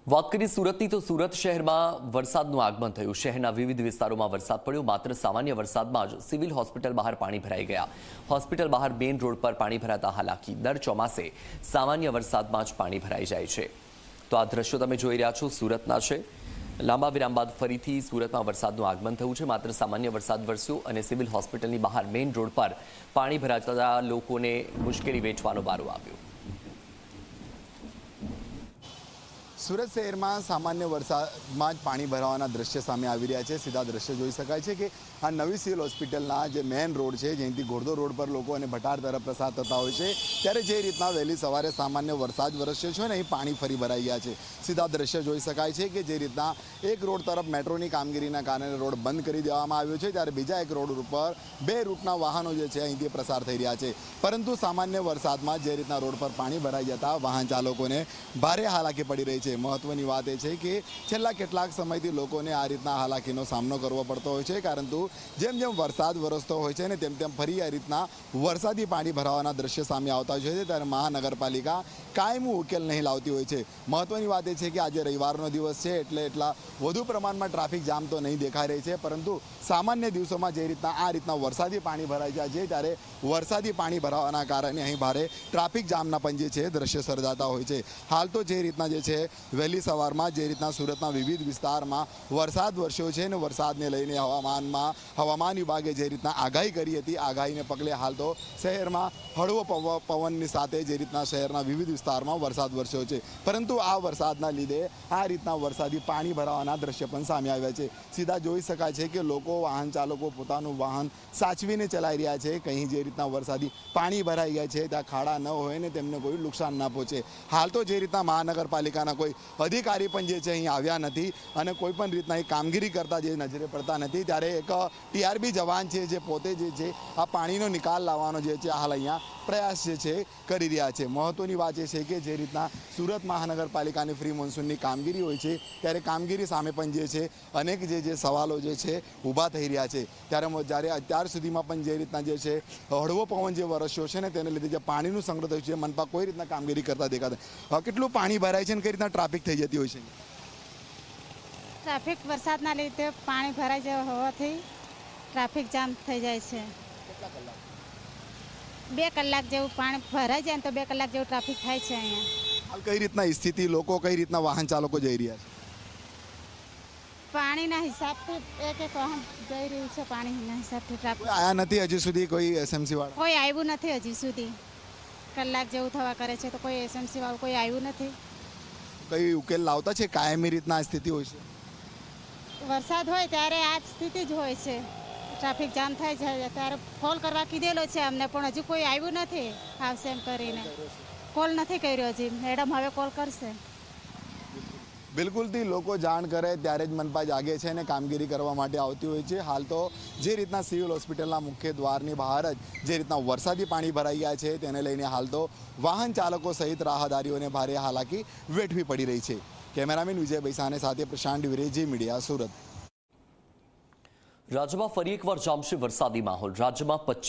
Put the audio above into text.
વાત કરીએ સુરતની તો સુરત શહેરમાં વરસાદનું આગમન થયું। શહેરના વિવિધ વિસ્તારોમાં વરસાદ પડ્યો। માત્ર સામાન્ય વરસાદમાં જ સિવિલ હોસ્પિટલ બહાર પાણી ભરાઈ ગયા। હોસ્પિટલ બહાર મેઇન રોડ પર પાણી ભરાતા હાલાકી। દર ચોમાસે સામાન્ય વરસાદમાં જ પાણી ભરાઈ જાય છે। તો આ દ્રશ્યો તમે જોઈ રહ્યા છો સુરતના છે। લાંબા વિરામ બાદ ફરીથી સુરતમાં વરસાદનું આગમન થયું છે। માત્ર સામાન્ય વરસાદ વરસ્યો અને સિવિલ હોસ્પિટલની બહાર મેઇન રોડ પર પાણી ભરાતા લોકોને મુશ્કેલી વેઠવાનો વારો આવ્યો। सूरत शहर में सामान्य वरसाद में पानी भरावाना दृश्य सामे आवी रह्या छे। सीधा दृश्य जोई शकाय छे कि आ नवी सिविल होस्पिटलना जे मेन रोड है जेथी घोड़दो रोड पर लोग अने भटार तरफ प्रसार थता होय छे त्यारे जे रीतना वहेली सवारे सामान्य वरसाद वरस्यो छे ने पाणी फरी भराई गया छे। सीधा दृश्य जोई शकाय छे कि जे रीतना एक रोड तरफ मेट्रोनी कामगीरीना कारणे रोड बंद करी देवामां आव्यो छे त्यारे बीजा एक रोड पर बे रूटना वाहनों जे छे અહીંથી प्रसार थई रह्या छे। परंतु सामान्य वरसादमां जे रीतना रोड पर पाणी भराई जता वाहन चालकोने भारे हालाकी पड़ी रही है। महत्वनी बात है कि छेल्ला केटलाक समयथी लोकोने आ रीतना हालाकीनो सामनो करवो पड़तो होय छे। परंतु जेम जेम वरसाद वरसतो होय छे ने तेम तेम फरी आ रीतना वरसादी पाणी भरावाना दृश्य सामे आवता होय छे त्यारे महानगरपालिका कायमी उकेल नहीं लावती होय छे। महत्वनी बात है कि आज रविवारनो दिवस छे एटले एटला वधु प्रमाणमां ट्राफिक जाम तो नहीं देखाई रही है। परंतु सामान्य दिवसोमां जे रीतना आ रीतना वरसादी पाणी भराई जाय छे त्यारे वरसादी पाणी भरावाना कारणे અહીં भारे ट्राफिक जामना पण जे छे दृश्य सर्जाता होय छे। हाल तो जे रीतना जे छे वहेली सवारमां जे रीतना सुरतना विविध विस्तारमां वरसाद वरस्यो छे ने वरसादने लईने हवामान विभागे जे रीतना आगाही करी हती आगाहीने पगले हाल तो शहेरमां हळवो पवननी साथे जे रीतना शहेરના विविध विस्तारमां वरसाद वरस्यो छे। परंतु आ वरसादना लीधे आ रीतना वरसादी पाणी भरावाना दृश्य पण सामे આવ્યા છે। सीधा જોઈ શકાય છે કે લોકો વાહન ચાલકો પોતાનું વાહન સાચવીને ચલાવી રહ્યા છે। કहीं જે રીતના વરસાદી પાણી ભરાઈ ગયા છે ત્યાં ખાડા ન હોય ને તેમને કોઈ નુકસાન ના પહોંચે। હાલ તો જે રીતના મહાનગરપાલિકાના કોઈ અધિકારી પણ જે છે અહીં આવ્યા નથી અને કોઈ પણ રીતના એ કામગીરી કરતા જે નજરે પડતા નથી ત્યારે એક ટીઆરબી જવાન છે જે પોતે જે છે આ પાણીનો નિકાલ લાવવાનો જે છે હાલ અહીંયા પ્રયાસ જે છે કરી રહ્યા છે। મહત્વની વાત એ છે કે જે રીતના સુરત મહાનગરપાલિકાની ફ્રી મોન્સૂનની કામગીરી હોય છે ત્યારે કામગીરી સામે પણ જે છે અનેક જે સવાલો જે છે ઊભા થઈ રહ્યા છે। જ્યારે અત્યાર સુધીમાં પણ જે રીતના જે છે હળવો પવન જે વરસ્યો છે ને તેને લીધે જે પાણીનું સંગ્રહ થયું છે મનપા કોઈ રીતના કામગીરી કરતા દેખાતા કેટલું પાણી ભરાય છે અને કઈ રીતના ટ્રાફિક થઈ જતી હોય છે? ટ્રાફિક વરસાદના લીધે પાણી ભરાઈ જવા હોવાથી ટ્રાફિક જામ થઈ જાય છે। 2 કલાક જેવું પાણી ભરાઈ જાય તો 2 કલાક જેવું ટ્રાફિક થાય છે અહીંયા। હાલ કઈ રીતના સ્થિતિ લોકો કઈ રીતના વાહન ચાલકો જઈ રહ્યા છે? પાણીના હિસાબથી એક વાહન જઈ રહ્યું છે। પાણીના હિસાબથી ટ્રાફિક આયા નથી હજી સુધી કોઈ એસએમસી વાળા? કોઈ આવ્યું નથી હજી સુધી। કલાક જેવું થવા કરે છે તો કોઈ એસએમસી વાળું કોઈ આવ્યું નથી। કઈ ઉકેલ લાવતા છે? કાયમી રીતના આ સ્થિતિ હોય છે? વરસાદ હોય ત્યારે આ સ્થિતિ જ હોય છે। ટ્રાફિક જામ થાય છે ત્યારે કોલ કરવા કીધેલો છે અમને પણ હજુ કોઈ આવ્યું નથી આવશે એમ કરીને કોલ નથી કર્યો હજી। મેડમ હવે કોલ કરશે। બિલકુલથી લોકો જાણ કરે ત્યારે જ મનપા જાગે છે અને કામગીરી કરવા માટે આવતી હોય છે। હાલ તો જે રીતના સિવિલ હોસ્પિટલના મુખ્ય દ્વારની બહાર જ જે રીતના વરસાદી પાણી ભરાઈ ગયા છે તેને લઈને હાલ તો વાહન ચાલકો સહિત રાહદારીઓને ભારે હાલાકી વેઠવી પડી રહી છે। કેમેરામેન વિજય બૈસાને સાથે પ્રશાંત વિરે, જી મીડિયા, સુરત। રાજ્યમાં ફરી એકવાર જામશે વરસાદી માહોલ। રાજ્યમાં 25